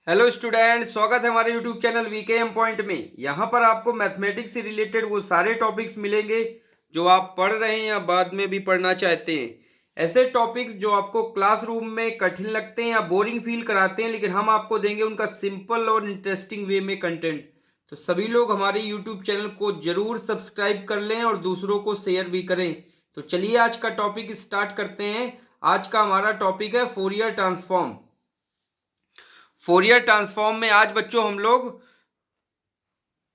Hello student, स्वागत है हमारे यूट्यूब चैनल वीकेएम पॉइंट में। यहाँ पर आपको मैथमेटिक्स से रिलेटेड वो सारे टॉपिक्स मिलेंगे जो आप पढ़ रहे हैं या बाद में भी पढ़ना चाहते हैं। ऐसे टॉपिक्स जो आपको क्लासरूम में कठिन लगते हैं या बोरिंग फील कराते हैं, लेकिन हम आपको देंगे उनका सिंपल और इंटरेस्टिंग वे में कंटेंट। तो सभी लोग हमारे यूट्यूब चैनल को जरूर सब्सक्राइब कर लें और दूसरों को शेयर भी करें। तो चलिए आज का टॉपिक स्टार्ट करते हैं। आज का हमारा टॉपिक है फोरियर ट्रांसफॉर्म। फोरियर ट्रांसफॉर्म में आज बच्चों हम लोग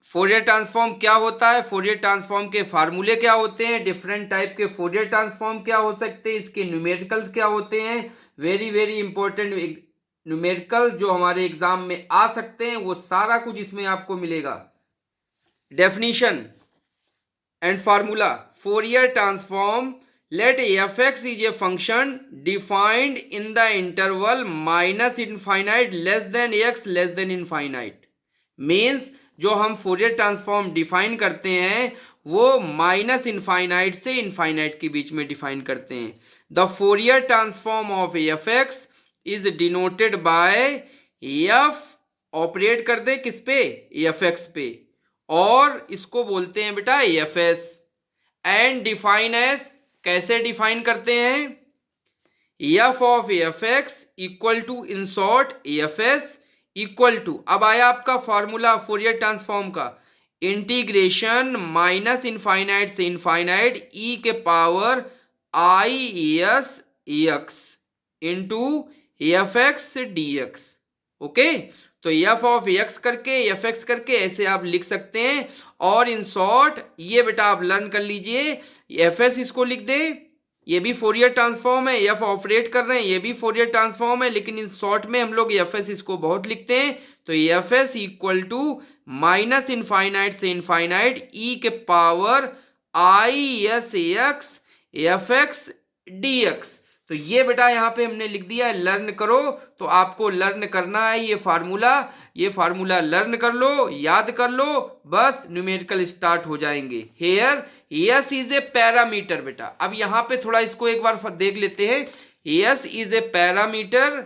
फोरियर ट्रांसफॉर्म क्या होता है, फोरियर ट्रांसफॉर्म के फार्मूले क्या होते हैं, डिफरेंट टाइप के फोरियर ट्रांसफॉर्म क्या हो सकते हैं, इसके न्यूमेरिकल्स क्या होते हैं, वेरी वेरी इंपॉर्टेंट न्यूमेरिकल जो हमारे एग्जाम में आ सकते हैं, वो सारा कुछ इसमें आपको मिलेगा। Definition and formula. Fourier transform let fx is a function defined in the interval minus infinite less than x less than infinite। Means जो हम फोरियर ट्रांसफॉर्म डिफाइन करते हैं वो माइनस इनफाइनाइट से इनफाइनाइट के बीच में डिफाइन करते हैं। The Fourier transform of F x is denoted by F, operate करते किस पे, एफ एक्स पे, और इसको बोलते हैं बेटा F S. And define S, कैसे डिफाइन करते हैं, F of F x equal to in short F S equal to, अब आया आपका फॉर्मूला फोरियर ट्रांसफॉर्म का, इंटीग्रेशन माइनस इनफाइनाइट से इनफाइनाइट ई के power I S X into F x D X. Okay, तो एफ ऑफ एक्स करके F X करके ऐसे आप लिख सकते हैं। और इन शॉर्ट ये बेटा आप लर्न कर लीजिए, एफ एस इसको लिख दे, ये भी फोरियर ट्रांसफॉर्म है, एफ ऑपरेट कर रहे हैं ये भी फोरियर ट्रांसफॉर्म है, लेकिन इन शॉर्ट में हम लोग एफ एस इसको बहुत लिखते हैं। तो F S equal to minus infinite से इनफाइनाइट ई के power I S x F x D X. तो ये बेटा यहाँ पे हमने लिख दिया है, लर्न करो। तो आपको लर्न करना है ये फार्मूला लर्न कर लो, याद कर लो, बस न्यूमेरिकल स्टार्ट हो जाएंगे। Here S is a parameter बेटा, अब यहाँ पे थोड़ा इसको एक बार देख लेते हैं। S is a parameter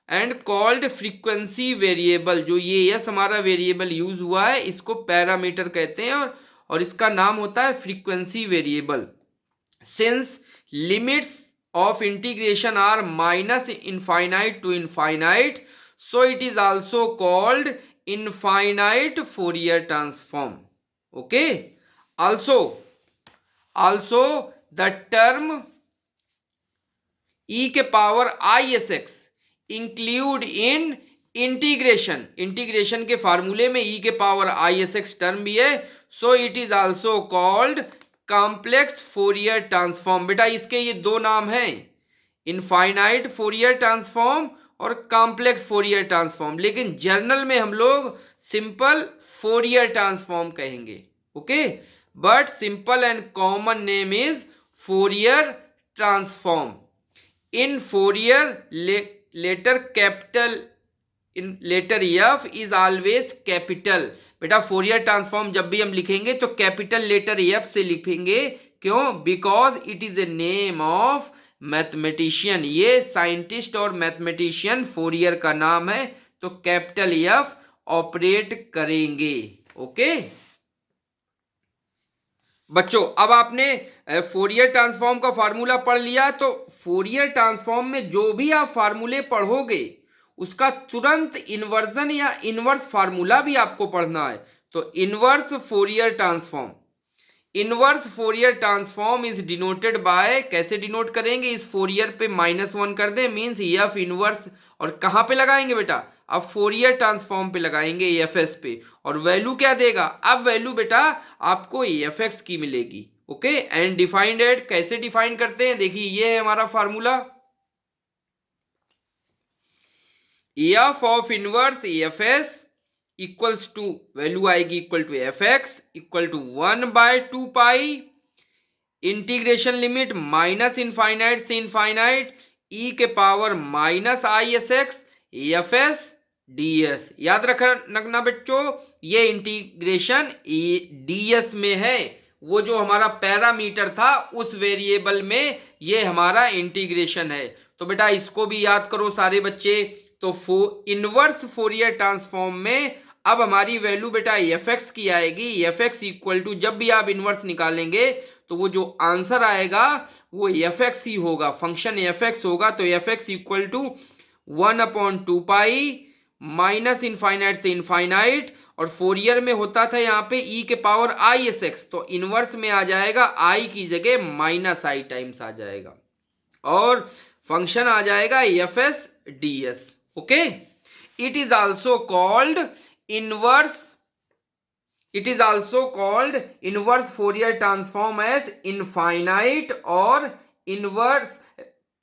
and called frequency variable. जो ये एस हमारा वेरिएबल यूज हुआ है इसको पैरामीटर कहते हैं, और इसका नाम होता है frequency variable. Since limits of integration are minus infinite to infinite, so it is also called infinite Fourier transform. Okay, also the term e के power I S X include in integration के फार्मूले में e के power I S X term भी है, so it is also called complex Fourier transform. बेटा इसके ये दो नाम हैं, इनफाइनाइट फोरियर ट्रांसफॉर्म और कॉम्प्लेक्स फोरियर ट्रांसफॉर्म, लेकिन जर्नल में हम लोग सिंपल फोरियर ट्रांसफॉर्म कहेंगे। Okay, but simple and common name is Fourier transform. In Fourier letter capital in letter F is always capital. बेटा फोरियर ट्रांसफॉर्म जब भी हम लिखेंगे तो कैपिटल लेटर एफ से लिखेंगे, क्यों, because it is a name of mathematician. ये साइंटिस्ट और मैथमेटिशियन फोरियर का नाम है, तो कैपिटल एफ ऑपरेट करेंगे। ओके बच्चों, अब आपने फोरियर ट्रांसफॉर्म का फार्मूला पढ़ लिया, तो फोरियर ट्रांसफॉर्म में जो भी आप फार्मूले पढ़ोगे उसका तुरंत इन्वर्जन या इनवर्स फार्मूला भी आपको पढ़ना है। तो inverse Fourier transform is denoted by, कैसे डिनोट करेंगे, इस फोरियर पे -1 कर दें, मींस एफ इनवर्स, और कहां पे लगाएंगे बेटा, अब फोरियर ट्रांसफॉर्म पे लगाएंगे एफ एस पे, और वैल्यू क्या देगा, अब वैल्यू बेटा आपको एफ एक्स की मिलेगी। ओके, एंड डिफाइंड एट, कैसे डिफाइन करते हैं, देखिए ये है हमारा formula, f of inverse F s equals to, value आएगी equal to F x equal to 1/2 pi integration limit minus infinite से इनफाइनाइट ई के power minus I S x f s D s. याद रखना बच्चों, ये इंटीग्रेशन डी एस में है, वो जो हमारा पैरामीटर था उस वेरिएबल में ये हमारा इंटीग्रेशन है। तो बेटा इसको भी याद करो सारे बच्चे, तो इनवर्स फोरियर ट्रांसफॉर्म में अब हमारी वैल्यू बेटा एफ एक्स की आएगी। एफ एक्स इक्वल टू, जब भी आप इनवर्स निकालेंगे तो वो जो आंसर आएगा वो एफ एक्स ही होगा, फंक्शन एफ एक्स होगा। तो F x equal to 1/2 minus infinite से इनफाइनाइट, और फोरियर में होता था यहाँ पे ई के पावर आई एस एक्स, तो इनवर्स में आ जाएगा आई की जगह माइनस आई टाइम्स आ जाएगा, और फंक्शन आ जाएगा F s D S. Okay, it is also called inverse, it is also called inverse Fourier transform as infinite और inverse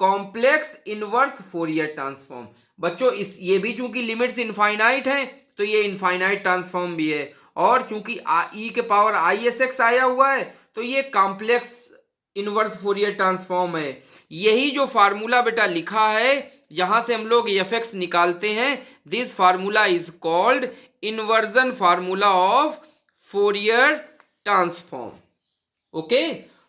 complex inverse Fourier transform। बच्चों इस ये भी चूंकि लिमिट्स इनफाइनाइट हैं तो ये इनफाइनाइट ट्रांसफॉर्म भी है, और चूंकि ई के पावर आई एस एक्स आया हुआ है तो ये कॉम्प्लेक्स इनवर्स फोरियर ट्रांसफॉर्म है। यही जो फार्मूला बेटा लिखा है यहां से हम लोग एफ एक्स निकालते हैं, this formula is called inversion formula of Fourier transform. Okay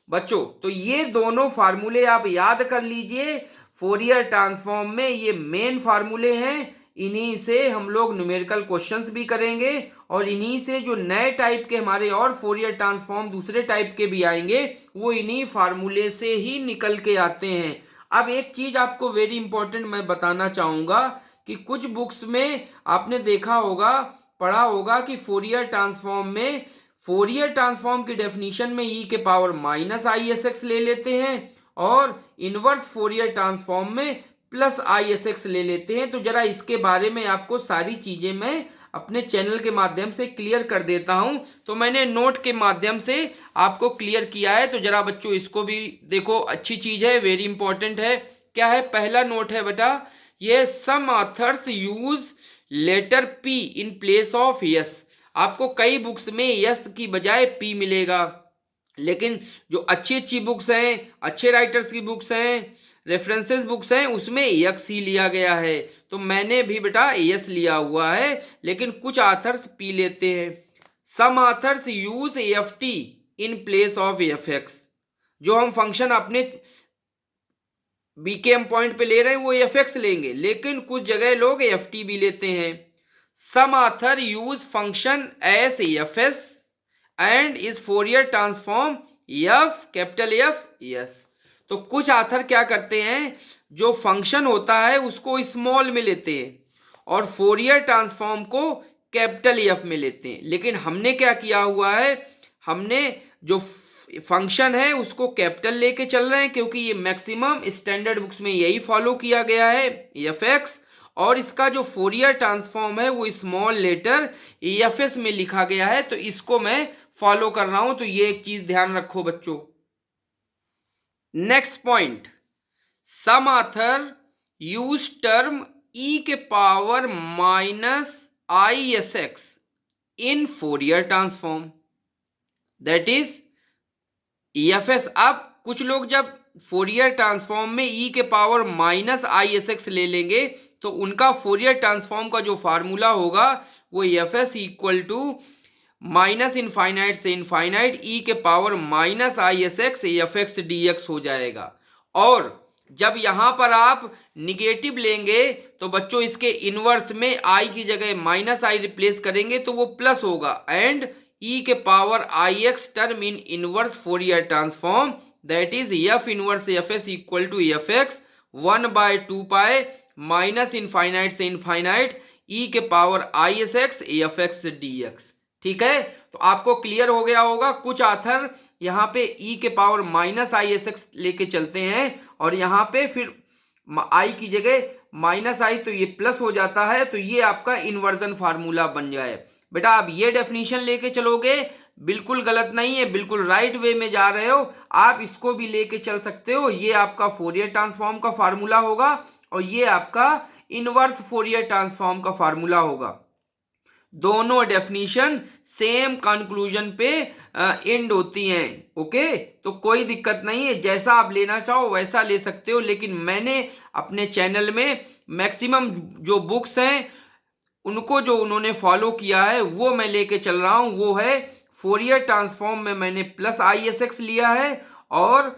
बच्चों, तो ये दोनों फार्मूले आप याद कर लीजिए। फोरियर ट्रांसफॉर्म में ये मेन फार्मूले हैं, इन्हीं से हम लोग न्यूमेरिकल क्वेश्चंस भी करेंगे, और इन्हीं से जो नए टाइप के हमारे और फोरियर ट्रांसफॉर्म दूसरे टाइप के भी आएंगे वो इन्हीं फार्मूले से ही निकल के आते हैं। अब एक चीज आपको वेरी इंपॉर्टेंट मैं बताना चाहूंगा कि कुछ बुक्स में आपने देखा होगा, पढ़ा होगा कि फोरियर ट्रांसफॉर्म में, फोरियर ट्रांसफॉर्म की डेफिनेशन में ई के power minus I S x ले लेते हैं, और इनवर्स फोरियर ट्रांसफॉर्म में प्लस आई एस एक्स ले लेते हैं। तो जरा इसके बारे में आपको सारी चीजें मैं अपने चैनल के माध्यम से क्लियर कर देता हूं। तो मैंने नोट के माध्यम से आपको क्लियर किया है, तो जरा बच्चों इसको भी देखो, अच्छी चीज है, वेरी इंपॉर्टेंट है। क्या है, पहला नोट है बेटा, ये some authors use letter p in place of s. आपको कई बुक्स में यस की बजाय पी मिलेगा, लेकिन जो अच्छी अच्छी बुक्स हैं, अच्छे राइटर्स की बुक्स हैं, रेफरेंसेस बुक्स हैं, उसमें यक्स ही लिया गया है। तो मैंने भी बेटा यस लिया हुआ है, लेकिन कुछ ऑथर्स पी लेते हैं। Some authors use f t in place of F x. जो हम फंक्शन अपने बीकेएम पॉइंट पे ले रहे हैं वो एफ एक्स लेंगे, लेकिन कुछ जगह लोग एफ टी भी लेते हैं। Some author use function s f S and is Fourier transform f capital f s. तो कुछ ऑथर क्या करते हैं, जो फंक्शन होता है उसको स्मॉल में लेते हैं और फोरियर ट्रांसफॉर्म को कैपिटल एफ में लेते हैं। लेकिन हमने क्या किया हुआ है, हमने जो फंक्शन है उसको कैपिटल लेके चल रहे हैं, क्योंकि ये मैक्सिमम स्टैंडर्ड बुक्स में यही फॉलो किया गया है एफ एक्स, और इसका जो फोरियर ट्रांसफॉर्म है वो स्मॉल लेटर एफ एस में लिखा गया है, तो इसको मैं फॉलो कर रहा हूं। तो ये एक चीज ध्यान रखो बच्चों। नेक्स्ट पॉइंट, सम ऑथर यूज टर्म ई के power minus I S x in Fourier transform, that is F S. अब कुछ लोग जब फोरियर ट्रांसफॉर्म में ई के power minus I S x ले लेंगे तो उनका फोरियर ट्रांसफॉर्म का जो फार्मूला होगा वो F S equal to minus infinite से इनफाइनाइट ई के power minus I S x F x D X हो जाएगा। और जब यहां पर आप निगेटिव लेंगे तो बच्चों इसके इनवर्स में आई की जगह माइनस आई रिप्लेस करेंगे तो वो प्लस होगा, एंड ई के power I X term in inverse Fourier transform that is F inverse F S equal to F X 1/2 minus infinite से इनफाइनाइट ई के power I S x F x D X. ठीक है, तो आपको clear हो गया होगा। कुछ ऑथर यहाँ पे ई के power minus I S x लेके चलते हैं और यहाँ पे फिर आई की जगह माइनस आई तो ये प्लस हो जाता है, तो ये आपका इन्वर्जन फार्मूला बन जाए। बेटा आप ये डेफिनेशन लेके चलोगे बिल्कुल गलत नहीं है, बिल्कुल राइट वे में जा रहे हो, आप इसको भी लेके चल सकते हो। ये आपका फोरियर ट्रांसफॉर्म का फार्मूला होगा और ये आपका इनवर्स फोरियर ट्रांसफॉर्म का फार्मूला होगा। दोनों डेफिनेशन सेम कंक्लूजन पे एंड होती हैं। ओके, तो कोई दिक्कत नहीं है, जैसा आप लेना चाहो वैसा ले सकते हो, लेकिन मैंने अपने चैनल में मैक्सिमम जो बुक्स हैं उनको जो उन्होंने फॉलो किया है वो मैं लेके चल रहा हूं। वो है फोरियर ट्रांसफॉर्म में मैंने प्लस आई एस एक्स लिया है और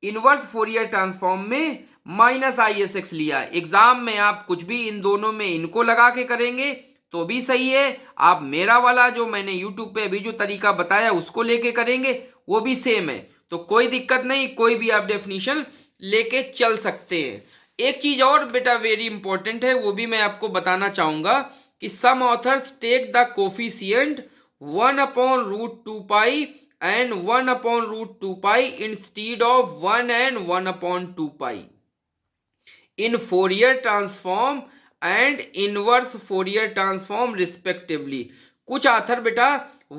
इनवर्स फोरियर ट्रांसफॉर्म में माइनस आई एस एक्स लिया है। एग्जाम में आप कुछ भी इन दोनों में इनको लगा के करेंगे तो भी सही है, आप मेरा वाला जो मैंने यूट्यूब पे अभी जो तरीका बताया उसको लेके करेंगे वो भी सेम है, तो कोई दिक्कत नहीं, कोई भी आप डेफिनेशन लेके चल सकते हैं। एक चीज और बेटा वेरी इंपॉर्टेंट है, वो भी मैं आपको बताना चाहूंगा कि some authors take the coefficient 1/√2 pi and 1/√2 pi instead of 1 and 1/2 pi in Fourier transform and inverse Fourier transform respectively। कुछ आथर बेटा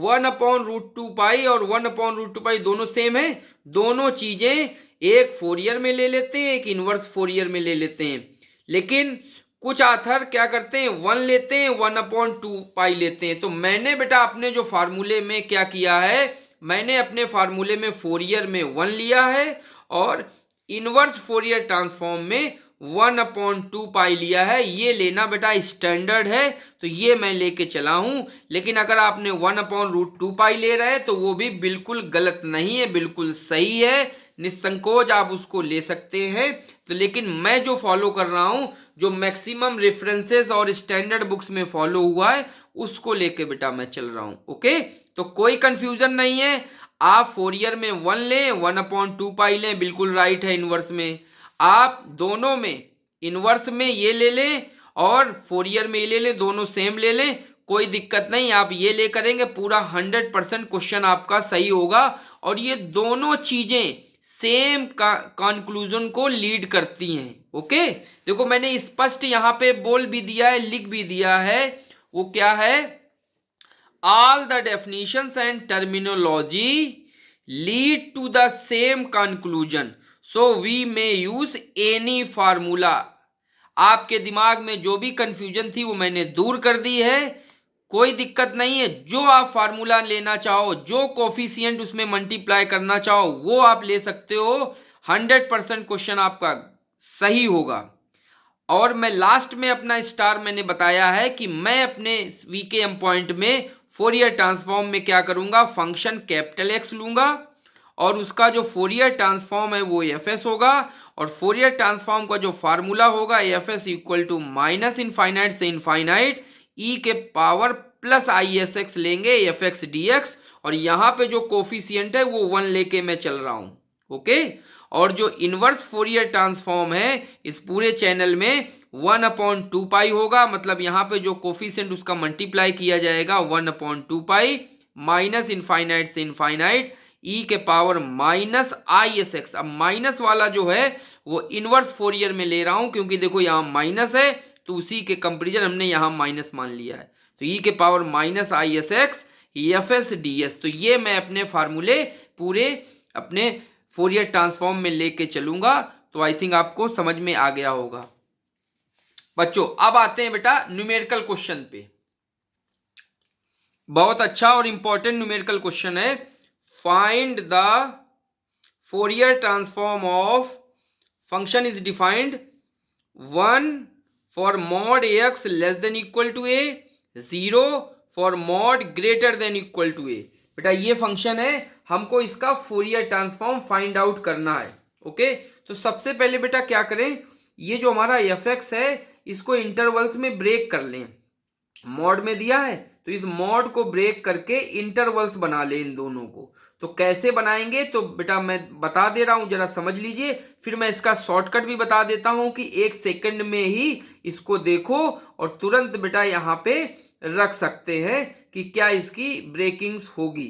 1/√2 पाई और 1/√2 पाई दोनों सेम है, दोनों चीजें एक फोरियर में ले लेते हैं, एक इनवर्स फोरियर में ले लेते हैं। लेकिन कुछ आथर क्या करते हैं, 1 लेते हैं, 1/2 पाई लेते हैं। तो मैंने बेटा अपने जो फार्मूले में क्या किया है, मैंने अपने फार्मूले में फोरियर में 1 लिया है और इनवर्स फोरियर ट्रांसफॉर्म में 1/2 पाई लिया है। ये लेना बेटा स्टैंडर्ड है, तो ये मैं लेके चला हूं। लेकिन अगर आपने 1/√2 पाई ले रहे हैं तो वो भी बिल्कुल गलत नहीं है, बिल्कुल सही है, निसंकोच आप उसको ले सकते हैं। तो लेकिन मैं जो फॉलो कर रहा हूं, जो मैक्सिमम रेफरेंसेस और स्टैंडर्ड बुक्स में फॉलो हुआ है, उसको लेके बेटा मैं चल रहा हूं। ओके, तो कोई कंफ्यूजन नहीं है। आप फोरियर में 1 लें, 1/2 पाई लें, बिल्कुल राइट है। इनवर्स में आप दोनों में, इनवर्स में ये ले लें और फोरियर में ये ले लें, दोनों सेम ले लें, कोई दिक्कत नहीं। आप ये ले करेंगे पूरा 100% क्वेश्चन आपका सही होगा। और ये दोनों चीजें सेम कंक्लूजन को लीड करती हैं। ओके, देखो मैंने स्पष्ट यहां पे बोल भी दिया है, लिख भी दिया है, वो क्या है, all the definitions and terminology lead to the same conclusion, so we may use any formula। आपके दिमाग में जो भी कंफ्यूजन थी वो मैंने दूर कर दी है, कोई दिक्कत नहीं है। जो आप फार्मूला लेना चाहो, जो कोफिशिएंट उसमें मल्टीप्लाई करना चाहो, वो आप ले सकते हो। 100% क्वेश्चन आपका सही होगा। और मैं लास्ट में अपना स्टार मैंने बताया है कि मैं अपने वीकेएम पॉइंट में फोरियर ट्रांसफॉर्म में क्या करूंगा, फंक्शन कैपिटल एक्स लूंगा और उसका जो फोरियर ट्रांसफॉर्म है वो एफ एस होगा। और फोरियर ट्रांसफॉर्म का जो फार्मूला होगा F S equal to minus infinite से इनफाइनाइट ई के power plus I S X लेंगे एफ एक्स डी एक्स। और यहाँ पे जो कोफिशिएंट है वो 1 लेके मैं चल रहा हूँ। ओके, और जो इनवर्स फोरियर ट्रांसफॉर्म है इस पूरे चैनल में 1/2 पाई होगा, मतलब यहाँ पे जो कोफिशिएंट उसका मल्टीप्लाई किया जाएगा 1/2 पाई माइनस इनफाइनाइट से इनफाइनाइट ई के power minus I S x. अब माइनस वाला जो है वो इनवर्स फोरियर में ले रहा हूं क्योंकि देखो यहाँ माइनस है, तो उसी के कंपेरिजन हमने यहाँ माइनस मान लिया है। तो ई के power minus I S x f s D S. तो ये मैं अपने फार्मूले पूरे अपने फोरियर ट्रांसफॉर्म में लेके चलूंगा। तो आई थिंक आपको समझ में आ गया होगा बच्चों। अब आते हैं बेटा न्यूमेरिकल क्वेश्चन पे। बहुत अच्छा और इंपॉर्टेंट न्यूमेरिकल क्वेश्चन है। Find the Fourier transform of function is defined 1 for mod x less than equal to a, 0 for mod greater than equal to a. बेटा ये फंक्शन है, हमको इसका फोरियर ट्रांसफॉर्म फाइंड आउट करना है। Okay, तो सबसे पहले बेटा क्या करें, ये जो हमारा एफ एक्स है इसको इंटरवल्स में ब्रेक कर लें। मॉड में दिया है तो इस मॉड को ब्रेक करके इंटरवल्स बना लें इन दोनों को। तो कैसे बनाएंगे तो बेटा मैं बता दे रहा हूं, जरा समझ लीजिए, फिर मैं इसका शॉर्टकट भी बता देता हूं कि 1 सेकंड में ही इसको देखो और तुरंत बेटा यहां पे रख सकते हैं कि क्या इसकी ब्रेकिंग्स होगी।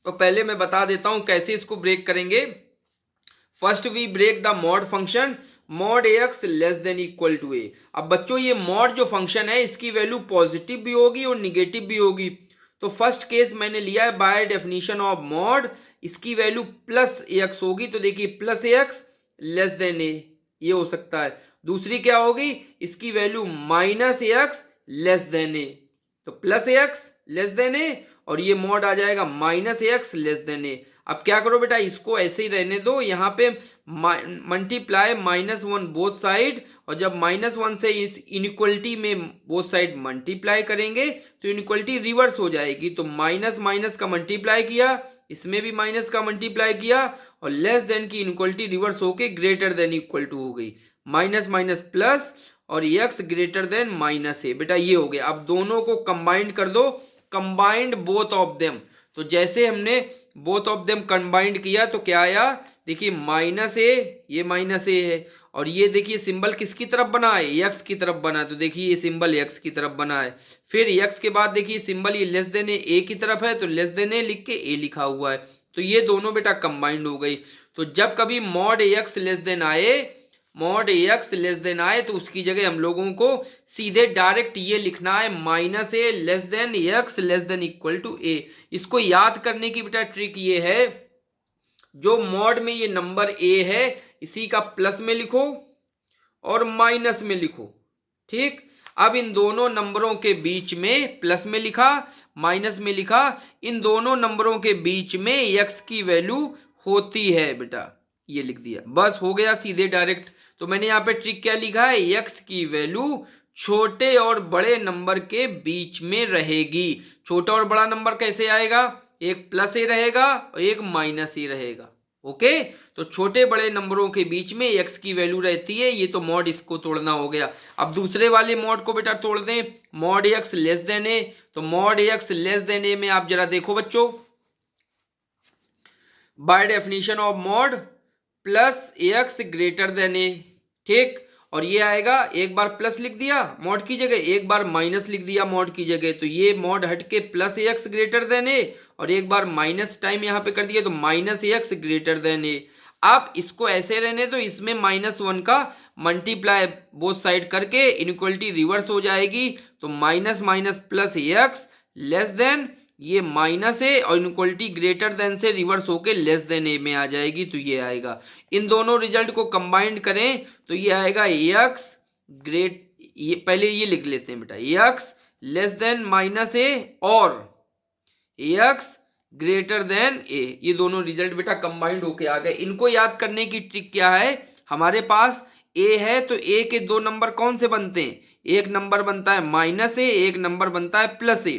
तो पहले मैं बता देता हूं कैसे इसको ब्रेक करेंगे। First we break the mod function mod x less than equal to a. अब बच्चों ये मॉड जो फंक्शन है इसकी वैल्यू पॉजिटिव भी होगी और निगेटिव भी होगी। तो फर्स्ट केस मैंने लिया है बाय डेफिनेशन ऑफ मॉड, इसकी वैल्यू प्लस एक्स होगी। तो देखिए plus x less than a, ये हो सकता है। दूसरी क्या होगी, इसकी value minus x less than a. तो plus x less than a और ये मॉड आ जाएगा minus x less than a. अब क्या करो बेटा, इसको ऐसे ही रहने दो, यहाँ पे मल्टीप्लाई -1 बोथ साइड, और जब -1 से इस इनइक्वलिटी में बोथ साइड मल्टीप्लाई करेंगे तो इनइक्वलिटी रिवर्स हो जाएगी। तो माइनस माइनस का मल्टीप्लाई किया इसमें भी माइनस का मल्टीप्लाई किया और लेस देन की इनइक्वालिटी रिवर्स होके ग्रेटर देन इक्वल टू हो गई, माइनस माइनस प्लस और x ग्रेटर देन माइनस ए। बेटा ये हो गया। अब दोनों को कंबाइंड कर दो, कंबाइंड बोथ ऑफ देम। तो जैसे हमने बोथ ऑफ देम कंबाइंड किया तो क्या आया, देखिए माइनस ए, ये माइनस ए है और ये देखिए सिंबल किसकी तरफ बना है, x की तरफ बना है। तो देखिए ये सिंबल x की तरफ बना है। फिर x के बाद देखिए सिंबल ये लेस देन ए की तरफ है, तो लेस देन ए लिख के ए लिखा हुआ है। तो ये दोनों बेटा कंबाइंड हो गई। तो जब कभी मॉड x लेस देन आए, मॉड x लेस देन आए, तो उसकी जगह हम लोगों को सीधे डायरेक्ट ये लिखना है minus a less than x less than equal to a. इसको याद करने की बेटा ट्रिक ये है, जो मॉड में ये नंबर ए है इसी का प्लस में लिखो और माइनस में लिखो। ठीक, अब इन दोनों नंबरों के बीच में प्लस में लिखा, माइनस में लिखा, इन दोनों नंबरों के बीच में x की वैल्यू होती है बेटा, ये लिख दिया, बस हो गया सीधे डायरेक्ट। तो मैंने यहाँ पे ट्रिक क्या लिखा है, x की वैल्यू छोटे और बड़े नंबर के बीच में रहेगी। छोटा और बड़ा नंबर कैसे आएगा, एक प्लस ए रहेगा और एक माइनस ए रहेगा। ओके, तो छोटे बड़े नंबरों के बीच में x की वैल्यू रहती है। ये तो मॉड इसको तोड़ना हो गया। अब दूसरे वाले मॉड को बेटा तोड़ दें, mod x less than a. तो mod x less than a में आप जरा देखो बच्चों, by definition of mod plus x greater than a. ठीक, और ये आएगा, एक बार प्लस लिख दिया मॉड की जगह, एक बार माइनस लिख दिया मॉड की जगह, तो ये मॉड हट के plus x greater than a और एक बार माइनस टाइम यहाँ पे कर दिया तो माइनस x ग्रेटर देन ए। आप इसको ऐसे रहने तो इसमें -1 का मल्टीप्लाई बोथ साइड करके इनइक्वालिटी रिवर्स हो जाएगी। तो minus minus plus x less then ये माइनस ए और इनइक्वालिटी ग्रेटर देन से रिवर्स होके लेस देन ए में आ जाएगी। तो ये आएगा, इन दोनों रिजल्ट को कंबाइंड करें तो ये आएगा x ग्रेट, ये पहले ये लिख लेते हैं बेटा, x less than minus a और x ग्रेटर देन ए। ये दोनों रिजल्ट बेटा कंबाइंड होके आ गए। इनको याद करने की ट्रिक क्या है, हमारे पास a है तो a के दो नंबर कौन से बनते हैं, एक नंबर बनता है माइनस ए, एक नंबर बनता है प्लस ए।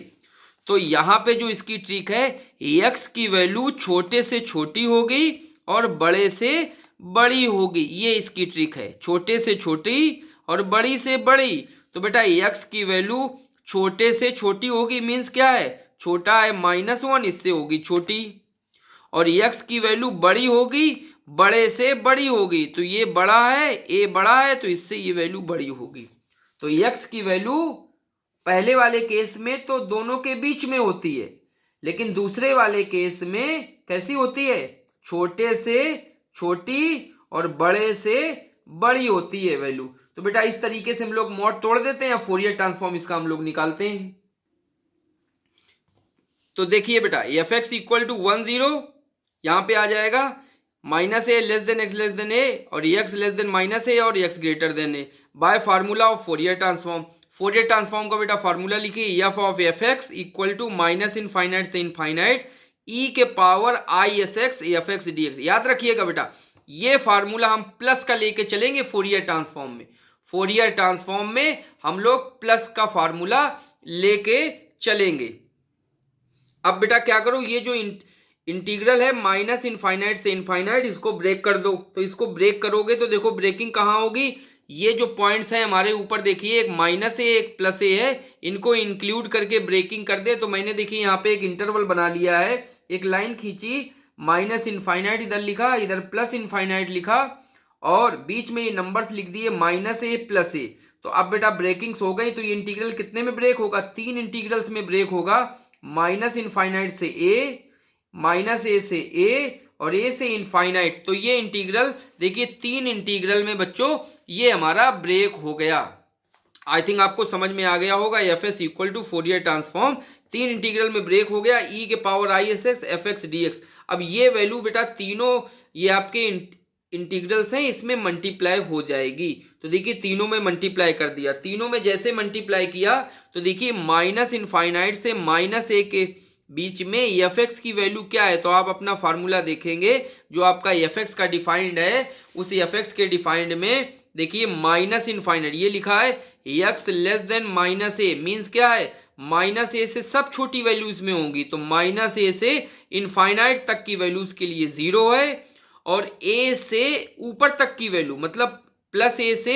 तो यहाँ पे जो इसकी ट्रिक है, x की वैल्यू छोटे से छोटी होगी और बड़े से बड़ी होगी, ये इसकी ट्रिक है, छोटे से छोटी और बड़ी से बड़ी। तो बेटा x की वैल्यू छोटे से छोटी होगी, मीन्स क्या है, छोटा है -1, इससे होगी छोटी, और x की वैल्यू बड़ी होगी, बड़े से बड़ी होगी। तो ये बड़ा है, a बड़ा है, तो इससे ये वैल्यू बड़ी होगी। तो x की वैल्यू पहले वाले केस में तो दोनों के बीच में होती है, लेकिन दूसरे वाले केस में कैसी होती है, छोटे से छोटी और बड़े से बड़ी होती है वैल्यू। तो बेटा इस तरीके से हम लोग मॉड तोड़ देते हैं, फोरियर ट्रांसफॉर्म इसका हम लोग निकालते हैं। तो देखिए बेटा fx इक्वल टू 1 0 यहाँ पे आ जाएगा, minus a less than x less than a और x less than minus a और x greater than a by formula of Fourier transform. Fourier transform का बेटा फार्मूला लिखिए, f of F x equal to minus infinite से infinite ई के power I S x F x D x. याद रखिएगा बेटा, ये फार्मूला हम प्लस का लेके चलेंगे फोरियर ट्रांसफॉर्म में। फोरियर ट्रांसफॉर्म में हम लोग प्लस का फार्मूला लेके चलेंगे। अब बेटा क्या करो, ये जो इंटीग्रल है माइनस इनफाइनाइट से इनफाइनाइट, इसको ब्रेक कर दो। तो इसको ब्रेक करोगे तो देखो ब्रेकिंग कहाँ होगी, ये जो पॉइंट्स हैं हमारे ऊपर देखिए, एक माइनस ए एक प्लस ए है, इनको इंक्लूड करके ब्रेकिंग कर दे। तो मैंने देखिए यहाँ पे एक इंटरवल बना लिया है, एक लाइन खींची, माइनस इनफाइनाइट इधर लिखा, इधर प्लस इनफाइनाइट लिखा और बीच में ये नंबर्स लिख दिए माइनस ए प्लस ए। तो अब बेटा ब्रेकिंग्स हो गई, तो ये इंटीग्रल कितने में ब्रेक होगा, 3 इंटीग्रल्स में ब्रेक होगा, माइनस इनफाइनाइट से ए, माइनस ए से ए और ए से इनफाइनाइट। तो ये इंटीग्रल देखिए 3 इंटीग्रल में बच्चों ये हमारा ब्रेक हो गया। आई थिंक आपको समझ में आ गया होगा, F S equal to Fourier transform 3 integral में ब्रेक हो गया, ई के power I S x F x D X. अब ये वैल्यू बेटा तीनों ये आपके इंटीग्रल्स हैं, इसमें मल्टीप्लाई हो जाएगी। तो देखिए तीनों में मल्टीप्लाई कर दिया, तीनों में जैसे मल्टीप्लाई किया तो देखिए माइनस इनफाइनाइट से माइनस ए के बीच में एफ एक्स की वैल्यू क्या है, तो आप अपना फार्मूला देखेंगे जो आपका एफ एक्स का डिफाइंड है, उस एफ एक्स के डिफाइंड में देखिए माइनस इनफाइनाइट ये लिखा है x लेस देन माइनस ए, मीन्स क्या है माइनस ए से सब छोटी वैल्यूज में होंगी, तो माइनस ए से इनफाइनाइट तक की वैल्यूज के लिए 0 है, और ए से ऊपर तक की वैल्यू मतलब प्लस ए से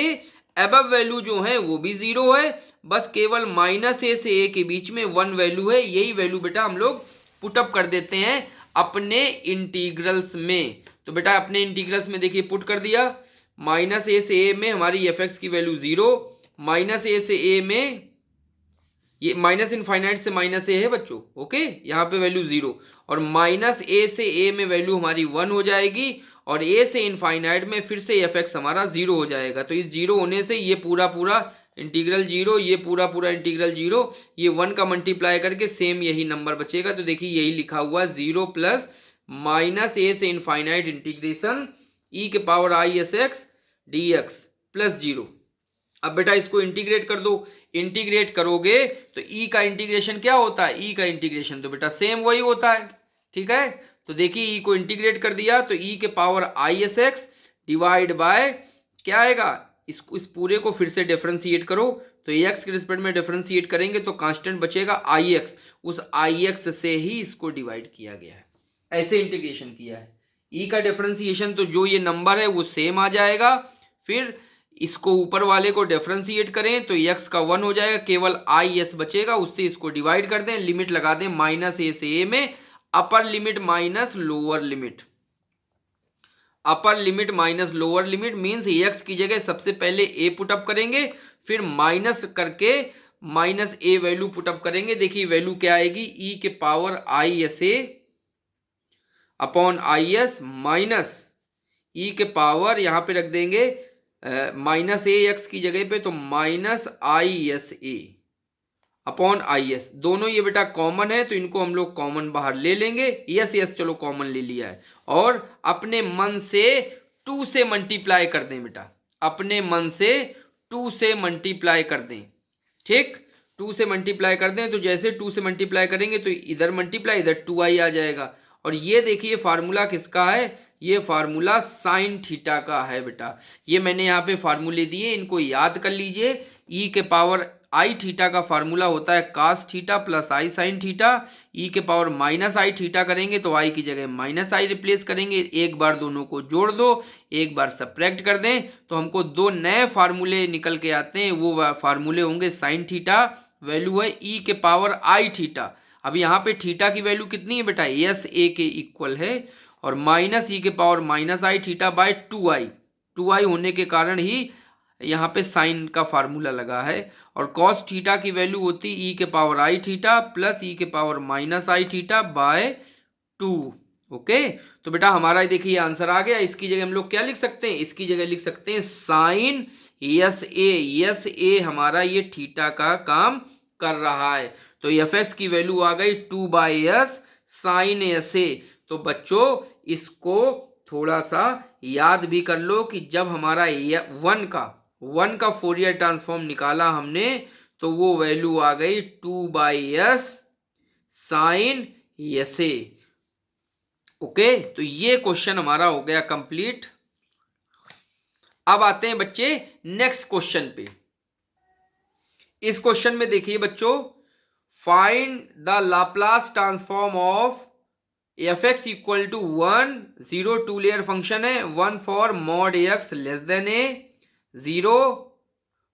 अबव वैल्यू जो है वो भी 0 है, बस केवल माइनस ए से ए के बीच में 1 वैल्यू है, यही वैल्यू बेटा हम लोग पुटअप कर देते हैं अपने इंटीग्रल्स में। तो बेटा अपने इंटीग्रल्स में देखिए पुट कर दिया, माइनस ए से ए में हमारी एफ एक्स की वैल्यू 0, माइनस ए से ए में ये माइनस इनफाइनाइट से माइनस ए है बच्चों, ओके, यहाँ पे वैल्यू 0, और माइनस ए से ए में वैल्यू हमारी 1 हो जाएगी, और ए से इनफाइनाइट में फिर से एफ एक्स हमारा 0 हो जाएगा। तो इस 0 होने से ये पूरा पूरा इंटीग्रल 0, ये पूरा पूरा इंटीग्रल 0, ये 1 का मल्टीप्लाई करके सेम यही नंबर बचेगा। तो देखिए यही लिखा हुआ 0 प्लस माइनस ए से इनफाइनाइट इंटीग्रेशन ई के power I S x D x plus 0। अब बेटा इसको इंटीग्रेट कर दो, इंटीग्रेट करोगे तो ई का इंटीग्रेशन क्या होता है, ई का इंटीग्रेशन तो बेटा सेम वही होता है, ठीक है। तो देखिए ई को इंटीग्रेट कर दिया तो ई के power I S x divide by क्या आएगा, इस पूरे को फिर से डिफरेंशिएट करो, तो एक्स के रिस्पेक्ट में डिफरेंशिएट करेंगे तो कांस्टेंट बचेगा आई एक्स, उस आई एक्स से ही इसको डिवाइड किया गया है, ऐसे इंटीग्रेशन किया है। ई का डिफरेंशिएशन तो जो ये नंबर है वो सेम आ जाएगा, फिर इसको ऊपर वाले को डिफरेंशिएट करें तो x का 1 हो जाएगा, केवल आई एस बचेगा, उससे इसको डिवाइड कर दें, लिमिट लगा दें माइनस ए से ए में, upper limit minus lower limit, upper limit minus lower limit means x की जगह सबसे पहले a पुटअप करेंगे, फिर माइनस करके माइनस a वैल्यू पुटअप करेंगे। देखिए वैल्यू क्या आएगी, e के power I s a upon i s minus e के पावर यहाँ पे रख देंगे माइनस ए एक्स की जगह पे, तो minus I s a upon i S, दोनों ये बेटा कॉमन है तो इनको हम लोग कॉमन बाहर ले लेंगे, यस यस चलो कॉमन ले लिया है, और अपने मन से 2 से मल्टीप्लाई कर दें बेटा, अपने मन से 2 से मल्टीप्लाई कर दें, ठीक, 2 से मल्टीप्लाई कर दें, तो जैसे 2 से मल्टीप्लाई करेंगे तो इधर मल्टीप्लाई इधर 2i आ जाएगा, और ये देखिए फार्मूला किसका है, ये फार्मूला साइन थीटा का है बेटा, ये मैंने यहाँ पे फार्मूले दिए, इनको याद कर लीजिए। ई के पावर आई थीटा का फार्मूला होता है कास थीटा प्लस आई साइन थीटा, ई के पावर माइनस आई थीटा करेंगे तो आई की जगह माइनस आई रिप्लेस करेंगे, एक बार दोनों को जोड़ दो, एक बार सब्ट्रैक्ट कर दें, तो हमको 2 नए फार्मूले निकल के आते हैं, वो फार्मूले होंगे साइन थीटा वैल्यू है ई के पावर आई थीटा। अब यहाँ पे थीटा की वैल्यू कितनी है बेटा, एस ए के इक्वल है, और माइनस ई के power minus I theta by 2i होने के कारण ही यहाँ पे साइन का फार्मूला लगा है, और कॉस थीटा की वैल्यू होती ई के पावर आई थीटा प्लस ई के power minus I theta by 2, okay. तो बेटा हमारा देखिए आंसर आ गया, इसकी जगह हम लोग क्या लिख सकते हैं, इसकी जगह लिख सकते हैं साइन एस ए हमारा ये थीटा का काम कर रहा है, तो एफ एक्स की वैल्यू आ गई 2/s साइन एस ए। तो बच्चों इसको थोड़ा सा याद भी कर लो कि जब हमारा 1 का फोरियर ट्रांसफॉर्म निकाला हमने तो वो वैल्यू आ गई 2/s sign S A, okay. तो ये क्वेश्चन हमारा हो गया कंप्लीट। अब आते हैं बच्चे नेक्स्ट क्वेश्चन पे। इस क्वेश्चन में देखिए बच्चों, find the Laplace transform of F x equal to 1 0 2 layer function है, 1 for mod x less than a, 0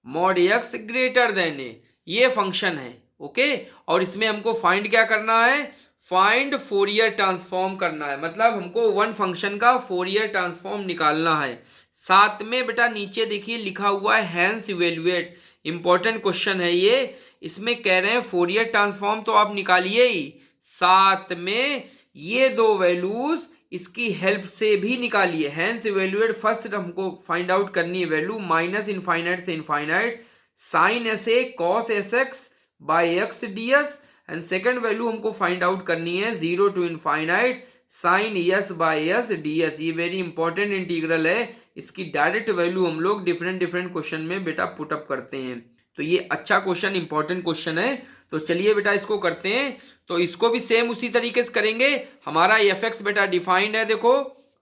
mod x greater than a, ये फंक्शन है, ओके। और इसमें हमको फाइंड क्या करना है, फाइंड फोरियर ट्रांसफॉर्म करना है, मतलब हमको 1 फंक्शन का फोरियर ट्रांसफॉर्म निकालना है। साथ में बेटा नीचे देखिए लिखा हुआ है हैंस इवेल्युएट, इंपॉर्टेंट क्वेश्चन है ये, इसमें कह रहे हैं फोरियर ट्रांसफॉर्म तो आप निकालिए ही, साथ में ये 2 वैल्यूज इसकी हेल्प से भी निकालिए। हैंस इवेल्युएट फर्स्ट हमको फाइंड आउट करनी है वैल्यू माइनस इनफाइनाइट से infinite sine S A cos S X by x D S, and second value हमको फाइंड आउट करनी है 0 to infinite sine S by S D S. ये very important integral है, इसकी direct value हम लोग different question में बेटा पुटअप करते हैं, तो ये अच्छा क्वेश्चन इंपॉर्टेंट क्वेश्चन है। तो चलिए बेटा इसको करते हैं, तो इसको भी सेम उसी तरीके से करेंगे। हमारा एफ एक्स बेटा डिफाइंड है, देखो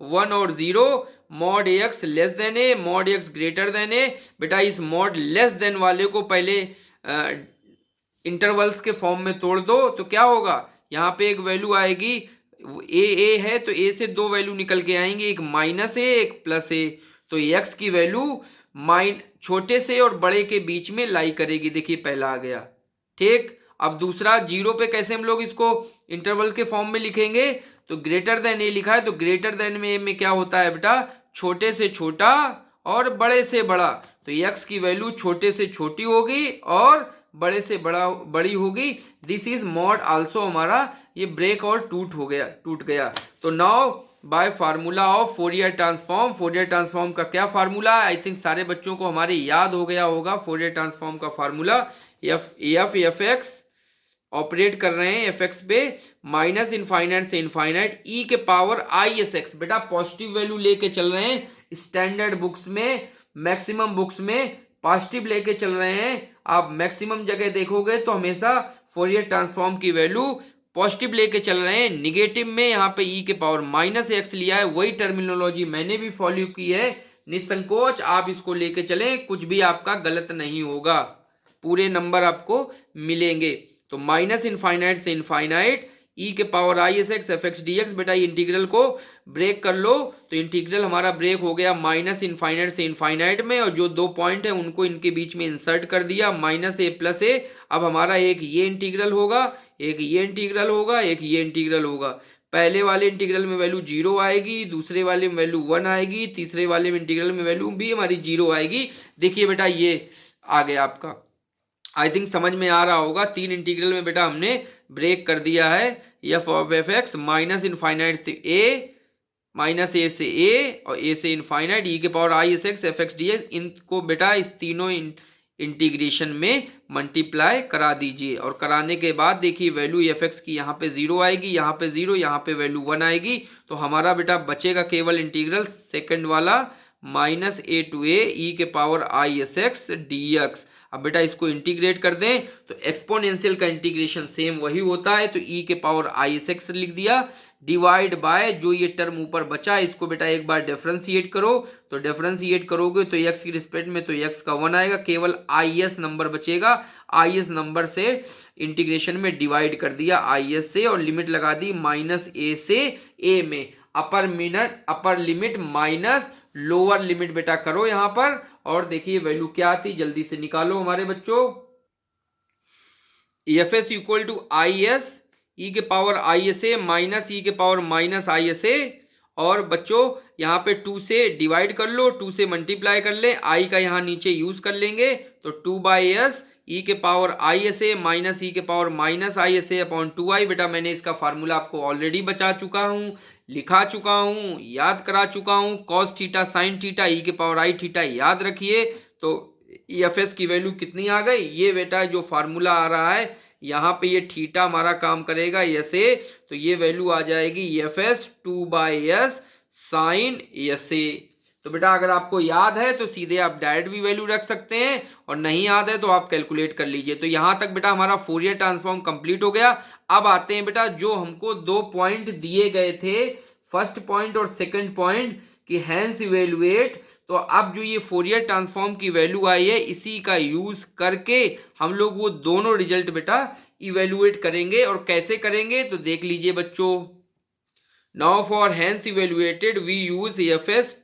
1 और 0 mod x less than a, mod x greater than a. बेटा इस मॉड लेस देन वाले को पहले इंटरवल्स के फॉर्म में तोड़ दो तो क्या होगा, यहाँ पे एक वैल्यू आएगी, ए है तो ए से दो वैल्यू निकल के आएंगे, एक माइनस ए एक प्लस ए। तो एक्स की वैल्यू छोटे से और बड़े के बीच में लाई करेगी। देखिए पहला आ गया, ठीक। अब दूसरा जीरो पे कैसे हम लोग इसको इंटरवल के फॉर्म में लिखेंगे, तो ग्रेटर देन ए लिखा है तो ग्रेटर देन में क्या होता है बेटा, छोटे से छोटा और बड़े से बड़ा। तो एक्स की वैल्यू छोटे से छोटी होगी और बड़े से बड़ी होगी। दिस इज मॉड आल्सो, हमारा ये ब्रेक और टूट गया। तो now bye formula of Fourier transform, Fourier transform का क्या फार्मूला है, आई थिंक सारे बच्चों को हमारे याद हो गया होगा। फोरियर ट्रांसफॉर्म का फार्मूला एफ एक्स ऑपरेट कर रहे हैं एफ एक्स पे, माइनस इनफाइनाइट से इनफाइनाइट ई के पावर आई एस एक्स। बेटा पॉजिटिव वैल्यू लेके चल रहे हैं, स्टैंडर्ड बुक्स में मैक्सिमम बुक्स में पॉजिटिव लेके चल रहे हैं। आप मैक्सिमम जगह देखोगे तो हमेशा फोरियर ट्रांसफॉर्म की वैल्यू पॉजिटिव लेके चल रहे हैं। निगेटिव में यहाँ पे ई के पावर माइनस एक्स लिया है, वही टर्मिनोलॉजी मैंने भी फॉलो की है। निसंकोच आप इसको लेके चलें, कुछ भी आपका गलत नहीं होगा, पूरे नंबर आपको मिलेंगे। तो माइनस इनफाइनाइट से इनफाइनाइट ई के power I S x F x D x. बेटा इंटीग्रल को ब्रेक कर लो, तो इंटीग्रल हमारा ब्रेक हो गया माइनस इनफाइनाइट से इनफाइनाइट में, और जो दो पॉइंट है उनको इनके बीच में इंसर्ट कर दिया, माइनस ए प्लस ए। अब हमारा एक ये इंटीग्रल होगा, एक ये इंटीग्रल होगा, एक ये इंटीग्रल होगा। पहले वाले इंटीग्रल में वैल्यू 0 आएगी, दूसरे वाले में वैल्यू 1 आएगी, तीसरे वाले में इंटीग्रल में वैल्यू भी हमारी 0 आएगी। देखिए बेटा ये आ गया आपका, आई थिंक समझ में आ रहा होगा। तीन इंटीग्रल में बेटा हमने ब्रेक कर दिया है। F of F x minus infinite a, minus a से ए और ए से इनफाइनाइट ई के power I S x F x D x. इनको बेटा इस तीनों इंटीग्रेशन में मल्टीप्लाई करा दीजिए, और कराने के बाद देखिए वैल्यू एफ एक्स की यहाँ पे 0 आएगी, यहाँ पे 0, यहाँ पे वैल्यू 1 आएगी। तो हमारा बेटा बचेगा केवल इंटीग्रल सेकंड वाला, माइनस ए टू ए ई के power I S x D X. अब बेटा इसको इंटीग्रेट कर दें तो एक्सपोनेंशियल का इंटीग्रेशन सेम वही होता है, तो ई के पावर आई एस एक्स लिख दिया, डिवाइड बाय जो ये टर्म ऊपर बचा इसको बेटा एक बार डिफरेंशिएट करो। तो डिफरेंशिएट करोगे तो एक्स की रिस्पेक्ट में तो एक्स का 1 आएगा, केवल आई एस नंबर बचेगा। आई एस नंबर से इंटीग्रेशन में डिवाइड कर दिया आई एस से, और लिमिट लगा दी माइनस ए से ए में। Upper limit minus lower limit बेटा करो यहां पर, और देखिए वैल्यू क्या आती जल्दी से निकालो हमारे बच्चों। F S equal to i s e के power I s a minus e के power minus I s a, और बच्चों यहाँ पे 2 से डिवाइड कर लो, 2 से मल्टीप्लाई कर ले, आई का यहाँ नीचे यूज कर लेंगे, तो 2 बाई एस ई के power I s a minus e के power minus I s a upon 2i। बेटा मैंने इसका फार्मूला आपको ऑलरेडी बचा चुका हूँ, लिखा चुका हूँ, याद करा चुका हूँ। Cos theta sine theta E के पावर आई थीटा याद रखिए। तो एफ एस की वैल्यू कितनी आ गई, ये बेटा जो फार्मूला आ रहा है यहाँ पे ये थीटा हमारा काम करेगा ऐसे, तो ये वैल्यू आ जाएगी F S 2 by S sine S A. तो बेटा अगर आपको याद है तो सीधे आप डायरेक्ट भी वैल्यू रख सकते हैं, और नहीं याद है तो आप कैलकुलेट कर लीजिए। तो यहां तक बेटा हमारा फोरियर ट्रांसफॉर्म कंप्लीट हो गया। अब आते हैं बेटा जो हमको 2 पॉइंट दिए गए थे, फर्स्ट पॉइंट और सेकंड पॉइंट कि हैंस इवेलुएट। तो अब जो ये फोरियर ट्रांसफॉर्म की वैल्यू आई है इसी का यूज करके हम लोग वो दोनों रिजल्ट बेटा इवेलुएट करेंगे, और कैसे करेंगे तो देख लीजिए बच्चों। Now for hence evaluated we use F S,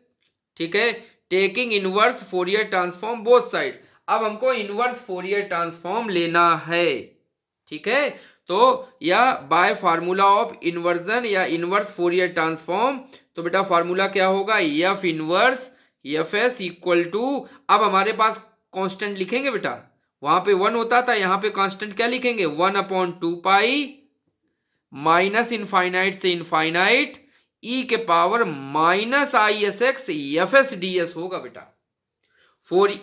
ठीक है, taking inverse Fourier transform both side. अब हमको इनवर्स फोरियर ट्रांसफॉर्म लेना है, ठीक है। तो या बाय फार्मूला ऑफ इन्वर्जन या इनवर्स फोरियर ट्रांसफॉर्म, तो बेटा फार्मूला क्या होगा, F inverse F S equal to, अब हमारे पास कांस्टेंट लिखेंगे बेटा, वहां पे 1 होता था, यहाँ पे कांस्टेंट क्या लिखेंगे 1 अपॉन 2 पाई माइनस इनफाइनाइट से इनफाइनाइट ई के power minus I S x f s D S होगा बेटा।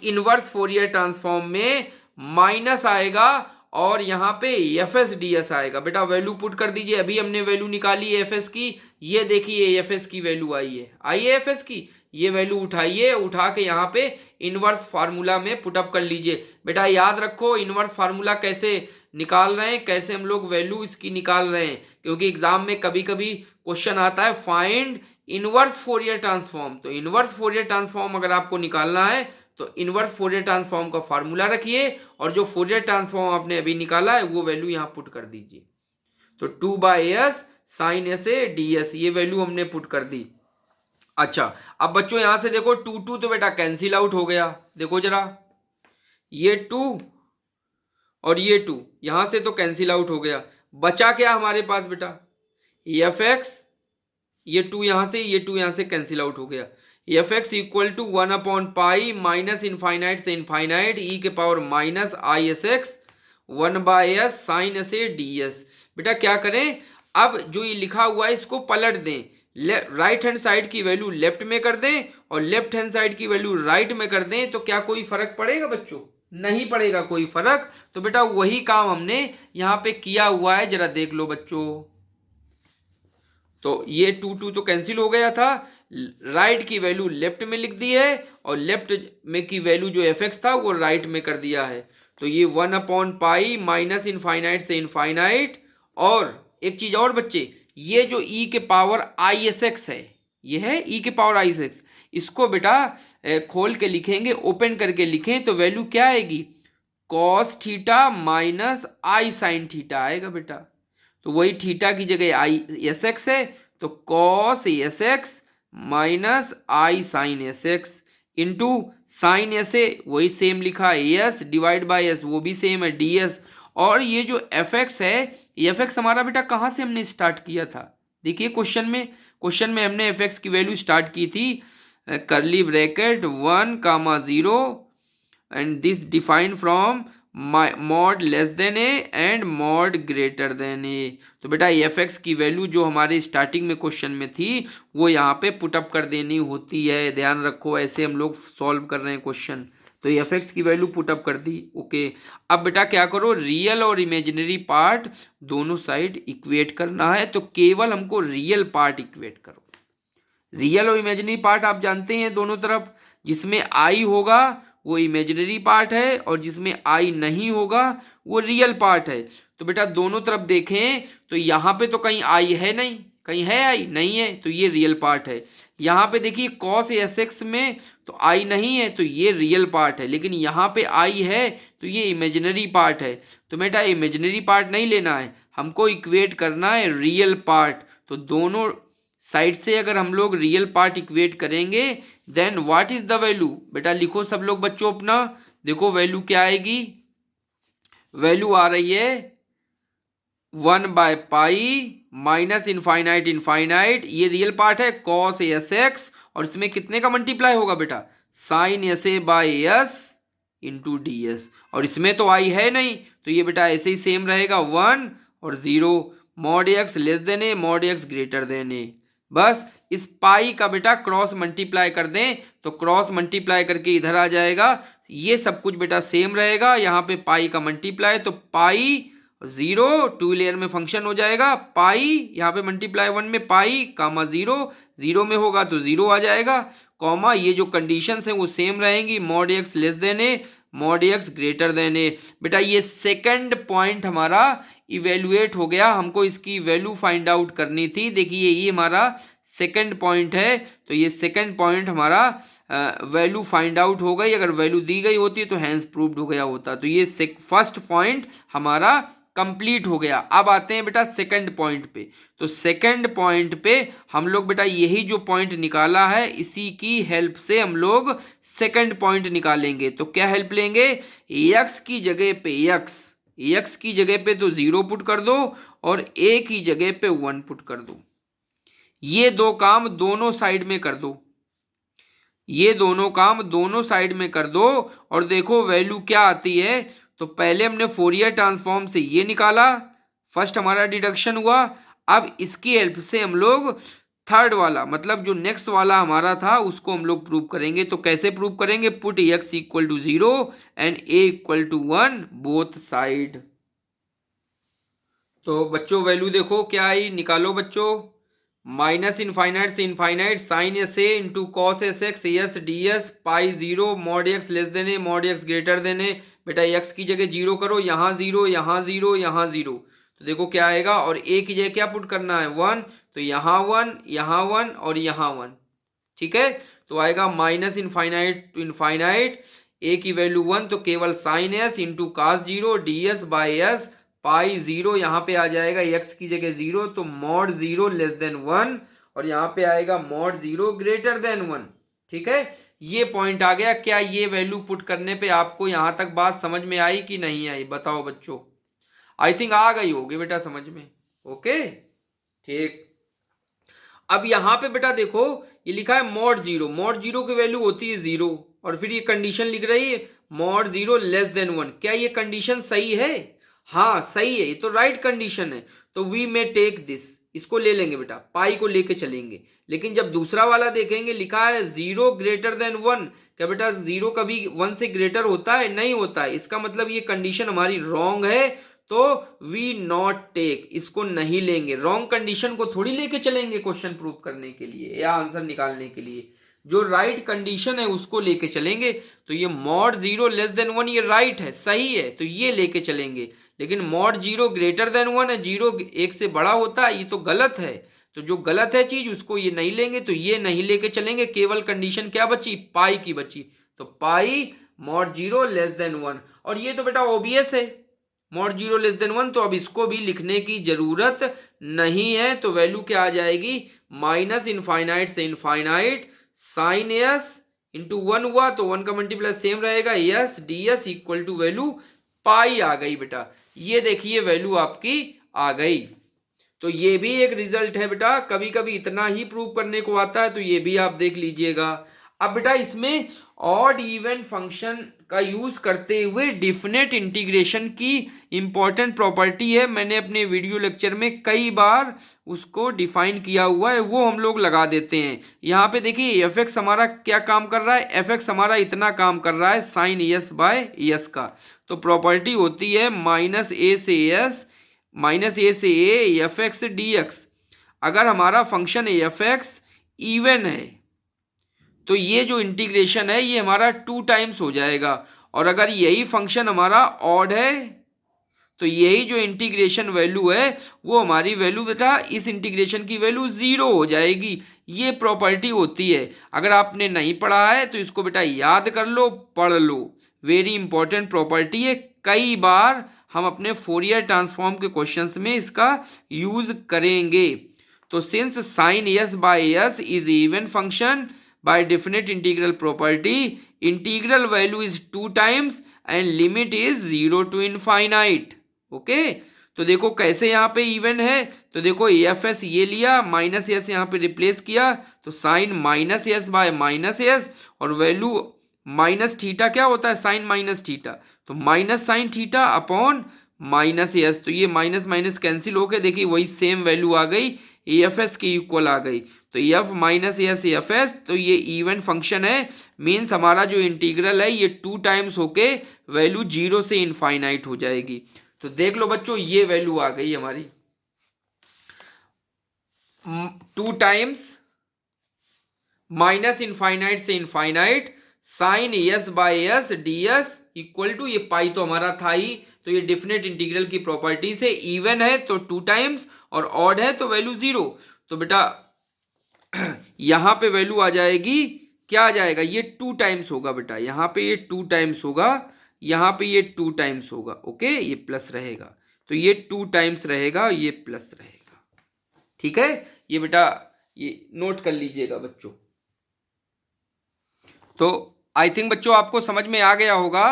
इनवर्स फोरियर ट्रांसफॉर्म में माइनस आएगा और यहाँ पे एफ एस डी एस आएगा। बेटा वैल्यू पुट कर दीजिए, अभी हमने वैल्यू निकाली है एफ एस की, ये देखिए एफ एस की वैल्यू आई है एफ एस की, ये वैल्यू उठाइए, उठा के यहाँ पे इनवर्स फार्मूला में पुटअप कर लीजिए। बेटा याद रखो इनवर्स फार्मूला कैसे निकाल रहे हैं, कैसे हम लोग वैल्यू इसकी निकाल रहे हैं, क्योंकि एग्जाम में कभी कभी क्वेश्चन आता है फाइंड इनवर्स फोरियर ट्रांसफॉर्म। तो इनवर्स फोरियर ट्रांसफॉर्म अगर आपको निकालना है तो इनवर्स फोरियर ट्रांसफॉर्म का फार्मूला रखिए और जो फोरियर ट्रांसफॉर्म आपने अभी निकाला है वो वैल्यू यहाँ पुट कर दीजिए। तो 2/s sin s a ds ये वैल्यू हमने पुट कर दी। अच्छा, अब बच्चों यहां से देखो 2 तो बेटा कैंसिल आउट हो गया, देखो जरा ये 2 और ये 2 यहां से तो कैंसिल आउट हो गया, बचा क्या हमारे पास बेटा एफ एक्स, ये 2 यहां से, ये 2 यहां से कैंसिल आउट हो गया। एफ एक्स इक्वल टू 1/पाई माइनस इनफाइनाइट से इनफाइनाइट ई के power minus I S x 1/s sine S a d s. बेटा क्या करें, अब जो ये लिखा हुआ है इसको पलट दें, राइट हैंड साइड की वैल्यू लेफ्ट में कर दें और लेफ्ट हैंड साइड की वैल्यू राइट में कर दें, तो क्या कोई फर्क पड़ेगा बच्चों? नहीं पड़ेगा कोई फर्क। तो बेटा वही काम हमने यहां पे किया हुआ है, जरा देख लो बच्चों। तो ये 2 तो कैंसिल हो गया था, राइट की वैल्यू लेफ्ट में लिख दी है और लेफ्ट में की वैल्यू जो एफ एक्स था वो राइट में कर दिया है। तो ये 1/पाई माइनस इनफाइनाइट से इनफाइनाइट, और एक चीज और बच्चे, ये जो ई के पावर आई एस एक्स है, ये है ई के पावर आई एस एक्स, इसको बेटा खोल के लिखेंगे, ओपन करके लिखें तो वैल्यू क्या आएगी, cos theta minus I sine theta आएगा बेटा। तो वही थीटा की जगह आई एस एक्स है, तो cos S X minus I sine S X into sine S A, वही सेम लिखा है एस डिवाइड बाय एस, वो भी सेम है डी एस। और ये जो एफ एक्स है, एफ एक्स हमारा बेटा कहाँ से हमने स्टार्ट किया था, देखिए क्वेश्चन में हमने एफ एक्स की वैल्यू स्टार्ट की थी curly bracket 1,0 and this defined from mod less than a and mod greater than a. तो बेटा एफ एक्स की वैल्यू जो हमारे स्टार्टिंग में क्वेश्चन में थी वो यहाँ पे पुटअप कर देनी होती है, ध्यान रखो, ऐसे हम लोग सॉल्व कर रहे हैं क्वेश्चन। तो एफ एक्स की वैल्यू पुटअप कर दी, ओके। अब बेटा क्या करो, रियल और इमेजिनरी पार्ट दोनों साइड इक्वेट करना है, तो केवल हमको रियल पार्ट इक्वेट करो। रियल और इमेजिनरी पार्ट आप जानते हैं दोनों तरफ, जिसमें आई होगा वो इमेजिनरी पार्ट है और जिसमें आई नहीं होगा वो रियल पार्ट है। तो बेटा दोनों तरफ देखें तो यहाँ पे तो कहीं आई है नहीं, कहीं है आई नहीं है, तो ये रियल पार्ट है। यहाँ पे देखिए कॉस एस एक्स में तो आई नहीं है, तो ये रियल पार्ट है, लेकिन यहाँ पे आई है तो ये इमेजिनरी पार्ट है। तो बेटा इमेजिनरी पार्ट नहीं लेना है, हमको इक्वेट करना है रियल पार्ट। तो दोनों साइड से अगर हम लोग रियल पार्ट इक्वेट करेंगे then what is the value, बेटा लिखो सब लोग बच्चों अपना, देखो वैल्यू क्या आएगी, वैल्यू आ रही है 1/पाई माइनस इनफाइनाइट इनफाइनाइट, ये रियल पार्ट है कॉस एस एक्स, और इसमें कितने का मल्टीप्लाई होगा बेटा, sine S A by S into D S, और इसमें तो आई है नहीं तो ये बेटा ऐसे ही सेम रहेगा 1 और 0, mod x less than a mod x greater than ए। बस इस पाई का बेटा क्रॉस मल्टीप्लाई कर दें तो क्रॉस मल्टीप्लाई करके इधर आ जाएगा, ये सब कुछ बेटा सेम रहेगा, यहाँ पे पाई का मल्टीप्लाई तो पाई 0 टू लेयर में फंक्शन हो जाएगा, पाई यहाँ पे मल्टीप्लाई 1 में पाई कामा 0 में होगा तो 0 आ जाएगा, कॉमा ये जो कंडीशंस हैं वो सेम रहेंगी, mod x less than a mod x greater than a. बेटा ये सेकंड पॉइंट हमारा इवेल्युएट हो गया, हमको इसकी वैल्यू फाइंड आउट करनी थी। देखिए ये हमारा सेकंड पॉइंट है, तो ये सेकंड पॉइंट हमारा वैल्यू फाइंड आउट हो गई, अगर वैल्यू दी गई होती तो हैंस प्रूव्ड हो गया होता। तो ये फर्स्ट पॉइंट हमारा कंप्लीट हो गया। अब आते हैं बेटा सेकंड पॉइंट पे। तो सेकंड पॉइंट पे हम लोग बेटा यही जो पॉइंट निकाला है इसी की हेल्प से हम लोग सेकंड पॉइंट निकालेंगे। तो क्या हेल्प लेंगे, एक्स की जगह पे एक्स की जगह पे तो 0 पुट कर दो और ए की जगह पे 1 पुट कर दो। ये दो काम दोनों साइड में कर दो, ये दोनों काम दोनों साइड में कर दो और देखो वैल्यू क्या आती है। तो पहले हमने फोरियर ट्रांसफॉर्म से ये निकाला, फर्स्ट हमारा डिडक्शन हुआ। अब इसकी हेल्प से हम लोग थर्ड वाला मतलब जो नेक्स्ट वाला हमारा था उसको हम लोग प्रूव करेंगे। तो कैसे प्रूव करेंगे, put x equal to 0 and a equal to 1 both side. तो बच्चों वैल्यू देखो क्या आई, निकालो बच्चों, माइनस इनफाइनाइट से infinite sine S a into cos S x s D s pi zero mod x less than a mod x greater than a. बेटा x की जगह जीरो करो, यहाँ जीरो यहाँ जीरो यहाँ जीरो, तो देखो क्या आएगा। और ए की जगह क्या पुट करना है, वन, तो यहाँ वन और यहाँ वन। ठीक है, तो आएगा minus infinite to infinite, A की वैल्यू वन, तो केवल sine S into cos zero D S by S pi zero, यहाँ पे आ जाएगा एक्स की जगह जीरो, तो mod zero less than one, और यहाँ पे आएगा mod zero greater than one. ठीक है, ये पॉइंट आ गया। क्या ये वैल्यू पुट करने पे आपको यहाँ तक बात समझ में आई कि नहीं आई, बताओ बच्चों। आई थिंक आ गई होगी बेटा समझ में। ओके ठीक, अब यहाँ पे बेटा देखो ये लिखा है मॉड जीरो की वैल्यू होती है जीरो, और फिर ये कंडीशन लिख रही है mod zero less than one. क्या ये कंडीशन सही है? हाँ सही है, ये तो राइट कंडीशन है। तो वी मे टेक दिस, इसको ले लेंगे बेटा, पाई को लेके चलेंगे। लेकिन जब दूसरा वाला देखेंगे लिखा है जीरो ग्रेटर देन वन, क्या बेटा जीरो कभी वन से ग्रेटर होता है? नहीं होता है। इसका मतलब ये कंडीशन हमारी रॉन्ग है, तो वी नॉट टेक, इसको नहीं लेंगे। रॉन्ग कंडीशन को थोड़ी लेके चलेंगे क्वेश्चन प्रूव करने के लिए या आंसर निकालने के लिए, जो राइट कंडीशन है उसको लेके चलेंगे। तो ये mod zero less than one ये राइट है, सही है, तो ये लेके चलेंगे। लेकिन mod zero greater than one है, जीरो एक से बड़ा होता है, ये तो गलत है। तो जो गलत है चीज उसको ये नहीं लेंगे, तो ये नहीं लेके चलेंगे। केवल कंडीशन क्या बची, पाई की बची, तो pi mod zero less than one. और ये तो बेटा ओबियस है, mod zero less than one, तो अब इसको भी लिखने की जरूरत नहीं है। तो वैल्यू क्या आ जाएगी, माइनस इनफाइनाइट से infinite sine S into one हुआ, तो वन का मल्टीप्लाई सेम रहेगा, s D s equal to value pi आ गई बेटा। ये देखिए वैल्यू आपकी आ गई। तो ये भी एक रिजल्ट है बेटा, कभी कभी इतना ही प्रूव करने को आता है, तो ये भी आप देख लीजिएगा। अब बेटा इसमें ऑड इवन फंक्शन का यूज करते हुए डिफिनेट इंटीग्रेशन की इंपॉर्टेंट प्रॉपर्टी है, मैंने अपने वीडियो लेक्चर में कई बार उसको डिफाइन किया हुआ है, वो हम लोग लगा देते हैं। यहाँ पे देखिए एफ एक्स हमारा क्या काम कर रहा है, एफ एक्स हमारा इतना काम कर रहा है साइन एस बाय एस का। तो प्रॉपर्टी होती है माइनस ए से A F x D x. अगर हमारा फंक्शन एफ एक्स इवन है तो ये जो इंटीग्रेशन है ये हमारा 2 टाइम्स हो जाएगा, और अगर यही फंक्शन हमारा ऑड है तो यही जो इंटीग्रेशन वैल्यू है वो हमारी वैल्यू बेटा इस इंटीग्रेशन की वैल्यू 0 हो जाएगी। ये प्रॉपर्टी होती है। अगर आपने नहीं पढ़ा है तो इसको बेटा याद कर लो, पढ़ लो, वेरी इंपॉर्टेंट प्रॉपर्टी है। कई बार हम अपने फोरियर ट्रांसफॉर्म के क्वेश्चंस में इसका यूज करेंगे। तो since sign s by S is even function by definite integral property, integral value is 2 times and limit is 0 to infinite. Okay, तो देखो कैसे यहाँ पे इवन है, तो देखो एफ एस ये लिया, माइनस एस यहाँ पे रिप्लेस किया, तो sine minus S by minus S, और वैल्यू माइनस थीटा क्या होता है, साइन माइनस थीटा, तो minus sine theta upon minus S. तो ये माइनस माइनस कैंसिल हो गए, देखिए वही सेम वैल्यू आ गई, एफ एस के इक्वल आ गई। तो F minus S f S, तो ये इवन फंक्शन है, मीन्स हमारा जो इंटीग्रल है ये 2 टाइम्स होके वैल्यू 0 से इनफाइनाइट हो जाएगी। तो देख लो बच्चों ये वैल्यू आ गई हमारी 2 टाइम्स माइनस इनफाइनाइट से infinite sine s by s D s equal to, ये पाई तो हमारा था ही, तो ये डिफिनेट इंटीग्रल की प्रॉपर्टी से इवन है तो 2 टाइम्स और ऑड है तो वैल्यू 0। तो बेटा यहां पे वैल्यू आ जाएगी, क्या आ जाएगा, ये 2 टाइम्स होगा बेटा, यहां पे ये 2 टाइम्स होगा, यहां पे ये 2 टाइम्स होगा। ओके, ये प्लस रहेगा, तो ये 2 टाइम्स रहेगा, ये प्लस रहेगा। ठीक है, ये बेटा ये नोट कर लीजिएगा बच्चों। तो आई थिंक बच्चों आपको समझ में आ गया होगा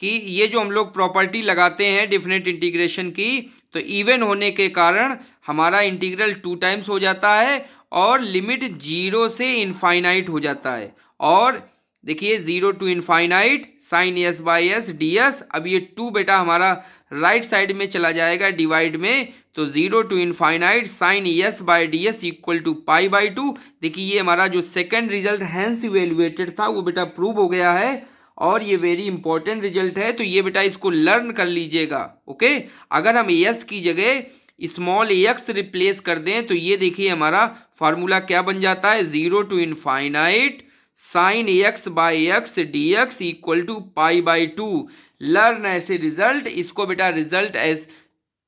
कि ये जो हम लोग प्रॉपर्टी लगाते हैं डिफिनेट इंटीग्रेशन की, तो इवन होने के कारण हमारा इंटीग्रल 2 टाइम्स हो जाता है और लिमिट 0 से इनफाइनाइट हो जाता है। और देखिए 0 to infinite sine S by S D s, अब ये 2 बेटा हमारा राइट साइड में चला जाएगा डिवाइड में, तो 0 to infinite sine S by d s equal to pi by 2। देखिए ये हमारा जो सेकंड रिजल्ट हैंस इवेल्युएटेड था वो बेटा प्रूव हो गया है, और ये वेरी इंपॉर्टेंट रिजल्ट है। तो ये बेटा इसको लर्न कर लीजिएगा। ओके, अगर हम एस की जगह स्मॉल एक्स रिप्लेस कर दें तो ये देखिए हमारा फार्मूला क्या बन जाता है, 0 to infinite sine x by x D x equal to pi by 2। Learn ऐसे रिजल्ट, इसको बेटा रिजल्ट एस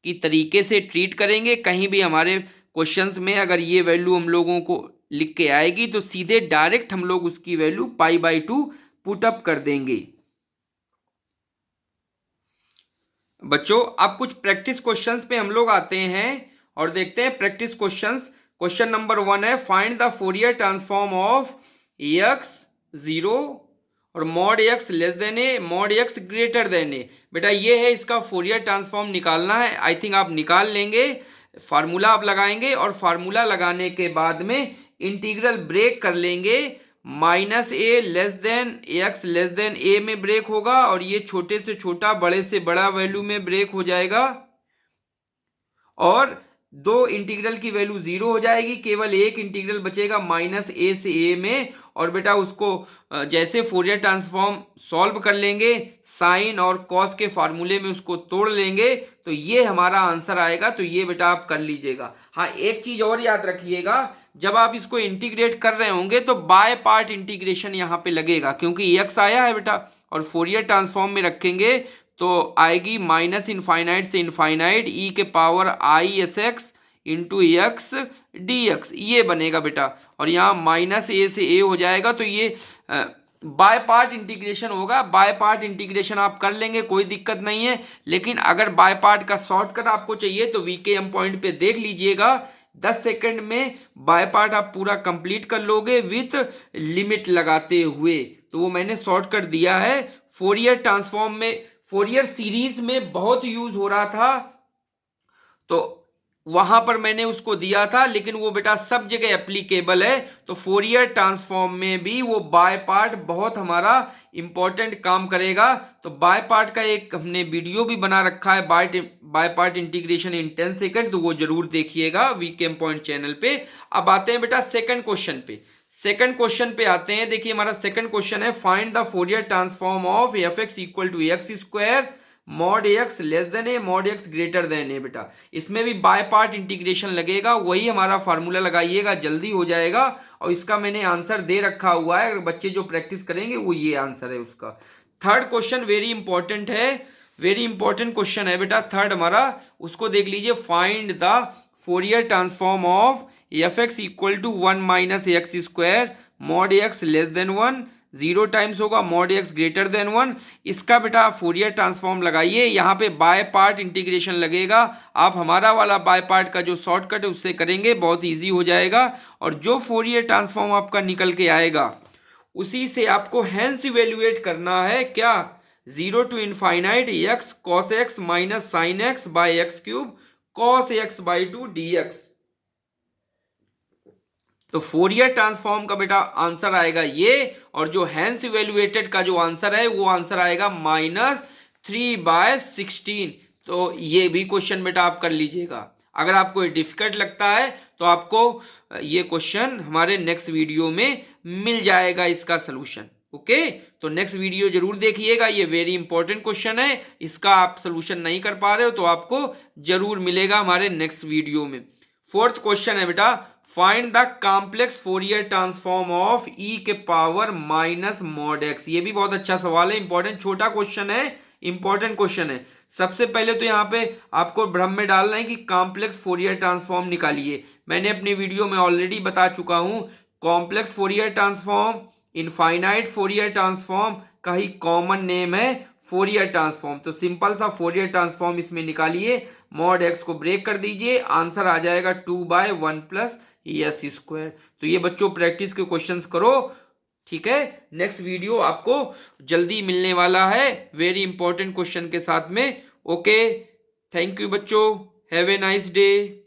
की तरीके से ट्रीट करेंगे। कहीं भी हमारे क्वेश्चंस में अगर ये वैल्यू हम लोगों को लिख के आएगी तो सीधे डायरेक्ट हम लोग उसकी value pi by 2 put up कर देंगे। बच्चों अब कुछ प्रैक्टिस क्वेश्चंस पे हम लोग आते हैं और देखते हैं प्रैक्टिस क्वेश्चंस। क्वेश्चन नंबर 1 है, find the Fourier transform of x 0 और mod x less than a mod x greater than a. बेटा ये है इसका फोरियर ट्रांसफॉर्म निकालना है। आई थिंक आप निकाल लेंगे। फार्मूला आप लगाएंगे और फार्मूला लगाने के बाद में इंटीग्रल ब्रेक कर लेंगे। Minus a less than x less than a में ब्रेक होगा और ये छोटे से छोटा बड़े से बड़ा वैल्यू में ब्रेक हो जाएगा और दो इंटीग्रल की वैल्यू 0 हो जाएगी। केवल एक इंटीग्रल बचेगा माइनस ए से ए में। और बेटा उसको जैसे फोरियर ट्रांसफॉर्म सॉल्व कर लेंगे, साइन और कॉस के फार्मूले में उसको तोड़ लेंगे तो ये हमारा आंसर आएगा। तो ये बेटा आप कर लीजिएगा। हाँ एक चीज और याद रखिएगा, जब आप इसको इंटीग्रेट कर रहे होंगे तो बाय पार्ट इंटीग्रेशन यहाँ पे लगेगा, क्योंकि एक्स आया है बेटा और फोरियर ट्रांसफॉर्म में रखेंगे तो आएगी माइनस इनफाइनाइट से इनफाइनाइट ई के power I S X into x D x, ये बनेगा बेटा। और यहाँ माइनस ए से ए हो जाएगा तो ये बाय पार्ट इंटीग्रेशन होगा। बाय पार्ट इंटीग्रेशन आप कर लेंगे, कोई दिक्कत नहीं है। लेकिन अगर बाय पार्ट का शॉर्टकट आपको चाहिए तो वीकेएम पॉइंट पे देख लीजिएगा, 10 सेकंड में बाय पार्ट आप पूरा कंप्लीट कर लोगे विथ लिमिट लगाते हुए। तो वो मैंने शॉर्टकट दिया है। फोरियर ट्रांसफॉर्म में, फोरियर सीरीज में बहुत यूज हो रहा था तो वहां पर मैंने उसको दिया था, लेकिन वो बेटा सब जगह एप्लीकेबल है। तो फोरियर ट्रांसफॉर्म में भी वो बाय पार्ट बहुत हमारा इंपॉर्टेंट काम करेगा। तो बाय पार्ट का एक हमने वीडियो भी बना रखा है, by part integration in 10 second, तो वो जरूर देखिएगा वीकेएम पॉइंट चैनल पे। अब आते हैं बेटा सेकंड क्वेश्चन पे। सेकंड क्वेश्चन पे आते हैं। देखिए हमारा सेकंड क्वेश्चन है, find the Fourier transform of F x equal to x square mod x less than a mod x greater than a. बेटा इसमें भी बाय पार्ट इंटीग्रेशन लगेगा, वही हमारा फार्मूला लगाइएगा, जल्दी हो जाएगा। और इसका मैंने आंसर दे रखा हुआ है, अगर बच्चे जो प्रैक्टिस करेंगे वो ये आंसर है उसका। थर्ड क्वेश्चन वेरी इंपॉर्टेंट है, वेरी इंपॉर्टेंट क्वेश्चन है बेटा थर्ड हमारा, उसको देख लीजिए। Find the Fourier transform of F x equal to 1 minus x square mod x less than 1, 0 times होगा मॉड एक्स ग्रेटर देन 1। इसका बेटा फोरियर ट्रांसफॉर्म लगाइए। यहाँ पे बाय पार्ट इंटीग्रेशन लगेगा। आप हमारा वाला बाय पार्ट का जो शॉर्टकट है उससे करेंगे, बहुत इजी हो जाएगा। और जो फोरियर ट्रांसफॉर्म आपका निकल के आएगा उसी से आपको हेंस इवेल्युएट करना है। क्या, 0 to infinite x cos x minus sign x by x cube cos x by 2 D X. तो फोरियर ट्रांसफॉर्म का बेटा आंसर आएगा ये, और जो हेंस इवेल्युएटेड का जो आंसर है वो आंसर आएगा -3/16। तो ये भी क्वेश्चन बेटा आप कर लीजिएगा। अगर आपको डिफिकल्ट लगता है तो आपको ये क्वेश्चन हमारे नेक्स्ट वीडियो में मिल जाएगा इसका सलूशन। ओके, तो नेक्स्ट वीडियो जरूर देखिएगा, ये वेरी इंपॉर्टेंट क्वेश्चन है। इसका आप सलूशन नहीं कर पा रहे हो तो आपको जरूर मिलेगा हमारे नेक्स्ट वीडियो में। फोर्थ क्वेश्चन है बेटा, find the complex Fourier transform of e के पावर माइनस मॉड एक्स। ये भी बहुत अच्छा सवाल है, इंपॉर्टेंट, छोटा क्वेश्चन है, इंपॉर्टेंट क्वेश्चन है। सबसे पहले तो यहाँ पे आपको भ्रम में डालना है कि कॉम्प्लेक्स फोरियर ट्रांसफॉर्म निकालिए। मैंने अपनी वीडियो में ऑलरेडी बता चुका हूँ, complex Fourier transform infinite Fourier transform का ही कॉमन नेम है फोरियर ट्रांसफॉर्म। तो सिंपल सा फोरियर ट्रांसफॉर्म इसमें निकालिए, मॉड एक्स को ब्रेक कर दीजिए, आंसर आ जाएगा 2/1 प्लस एस स्क्वायर। तो ये बच्चों प्रैक्टिस के क्वेश्चंस करो, ठीक है। नेक्स्ट वीडियो आपको जल्दी मिलने वाला है वेरी इंपॉर्टेंट क्वेश्चन के साथ में। ओके, थैंक यू बच्चों, हैव ए नाइस डे।